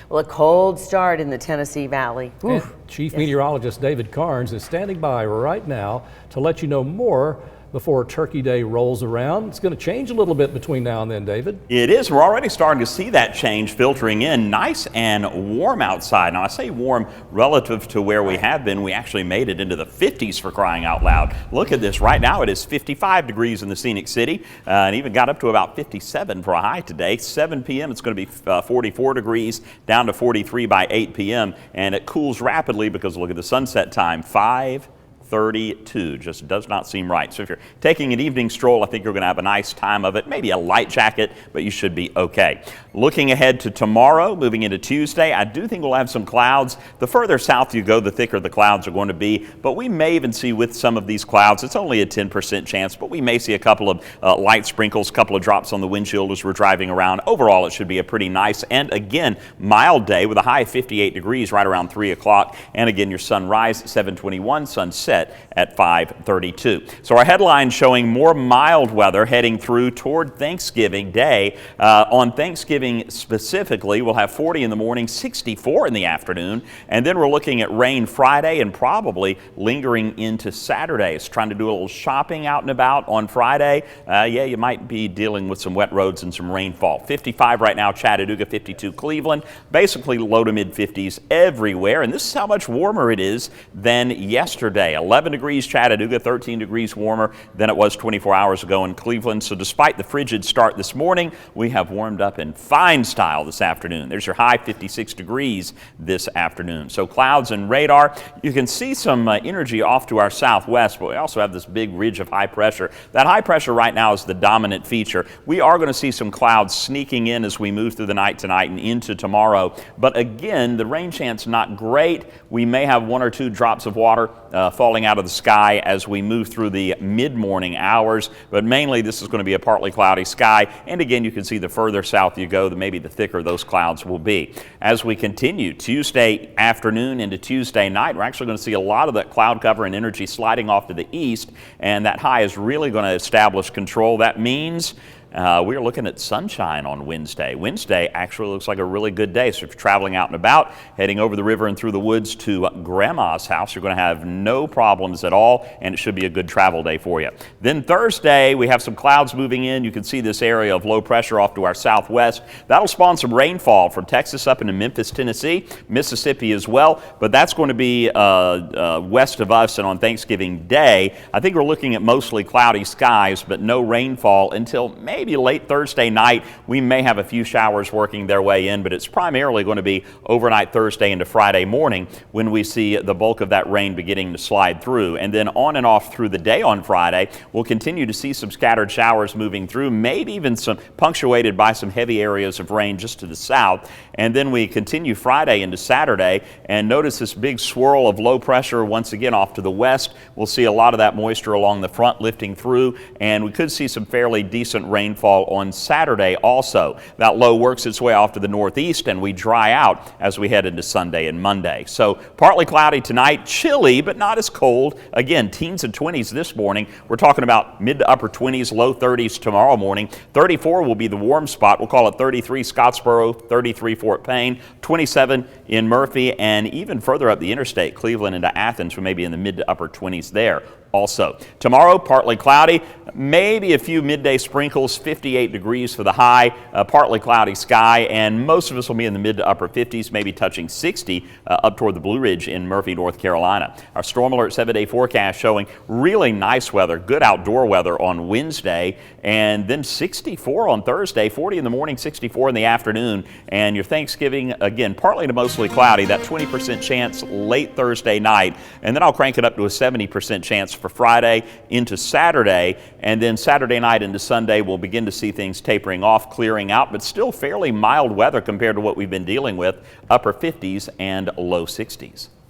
Well, a cold start in the Tennessee Valley. And Chief Meteorologist David Karnes is standing by right now to let you know more before Turkey Day rolls around. It's going to change a little bit between now and then, David. It is. We're already starting to see that change filtering in. Nice and warm outside. Now, I say warm relative to where we have been. We actually made it into the 50s, for crying out loud. Look at this. Right now, it is 55 degrees in the Scenic City, and even got up to about 57 for a high today. 7 p.m., it's going to be 44 degrees, down to 43 by 8 p.m., and it cools rapidly because look at the sunset time, 5:32, just does not seem right. So if you're taking an evening stroll, I think you're going to have a nice time of it. Maybe a light jacket, but you should be okay. Looking ahead to tomorrow, moving into Tuesday, I do think we'll have some clouds. The further south you go, the thicker the clouds are going to be, but we may even see with some of these clouds, it's only a 10% chance, but we may see a couple of light sprinkles, a couple of drops on the windshield as we're driving around. Overall, it should be a pretty nice and, again, mild day with a high of 58 degrees right around 3 o'clock. And again, your sunrise at 7:21, sunset at 5:32. So our headline showing more mild weather heading through toward Thanksgiving Day. On Thanksgiving specifically, we'll have 40 in the morning, 64 in the afternoon, and then we're looking at rain Friday and probably lingering into Saturday. So trying to do a little shopping out and about on Friday. Yeah, you might be dealing with some wet roads and some rainfall. 55 right now, Chattanooga, 52 Cleveland, basically low to mid 50s everywhere, and this is how much warmer it is than yesterday. 11 degrees Chattanooga, 13 degrees warmer than it was 24 hours ago in Cleveland. So despite the frigid start this morning, we have warmed up in fine style this afternoon. There's your high, 56 degrees this afternoon. So clouds and radar, you can see some energy off to our southwest, but we also have this big ridge of high pressure. That high pressure right now is the dominant feature. We are going to see some clouds sneaking in as we move through the night tonight and into tomorrow. But again, the rain chance not great. We may have 1 or 2 drops of water falling out of the sky as we move through the mid-morning hours, but mainly this is going to be a partly cloudy sky, and again you can see the further south you go, maybe the thicker those clouds will be. As we continue Tuesday afternoon into Tuesday night, we're actually going to see a lot of that cloud cover and energy sliding off to the east, and that high is really going to establish control. That means we're looking at sunshine on Wednesday. Wednesday actually looks like a really good day. So if you're traveling out and about, heading over the river and through the woods to Grandma's house, you're going to have no problems at all, and it should be a good travel day for you. Then Thursday, we have some clouds moving in. You can see this area of low pressure off to our southwest. That'll spawn some rainfall from Texas up into Memphis, Tennessee, Mississippi as well, but that's going to be west of us. And on Thanksgiving Day, I think we're looking at mostly cloudy skies, but no rainfall until maybe late Thursday night. We may have a few showers working their way in, but it's primarily going to be overnight Thursday into Friday morning when we see the bulk of that rain beginning to slide through. And then on and off through the day on Friday, we'll continue to see some scattered showers moving through, maybe even some punctuated by some heavy areas of rain just to the south. And then we continue Friday into Saturday, and notice this big swirl of low pressure once again off to the west. We'll see a lot of that moisture along the front lifting through, and we could see some fairly decent rainfall on Saturday also. That low works its way off to the northeast, and we dry out as we head into Sunday and Monday. So partly cloudy tonight, chilly but not as cold. Again, teens and 20s this morning. We're talking about mid to upper 20s, low 30s tomorrow morning. 34 will be the warm spot. We'll call it 33 Scottsboro, 33 Fort Payne, 27 in Murphy, and even further up the interstate, Cleveland into Athens, we may be in the mid to upper 20s there. Also, tomorrow, partly cloudy, maybe a few midday sprinkles, 58 degrees for the high, partly cloudy sky, and most of us will be in the mid to upper 50s, maybe touching 60 up toward the Blue Ridge in Murphy, North Carolina. Our Storm Alert 7-day forecast showing really nice weather, good outdoor weather on Wednesday, and then 64 on Thursday, 40 in the morning, 64 in the afternoon, and your Thanksgiving, again, partly to mostly cloudy, that 20% chance late Thursday night, and then I'll crank it up to a 70% chance for Friday into Saturday, and then Saturday night into Sunday we'll begin to see things tapering off, clearing out, but still fairly mild weather compared to what we've been dealing with, upper 50s and low 60s.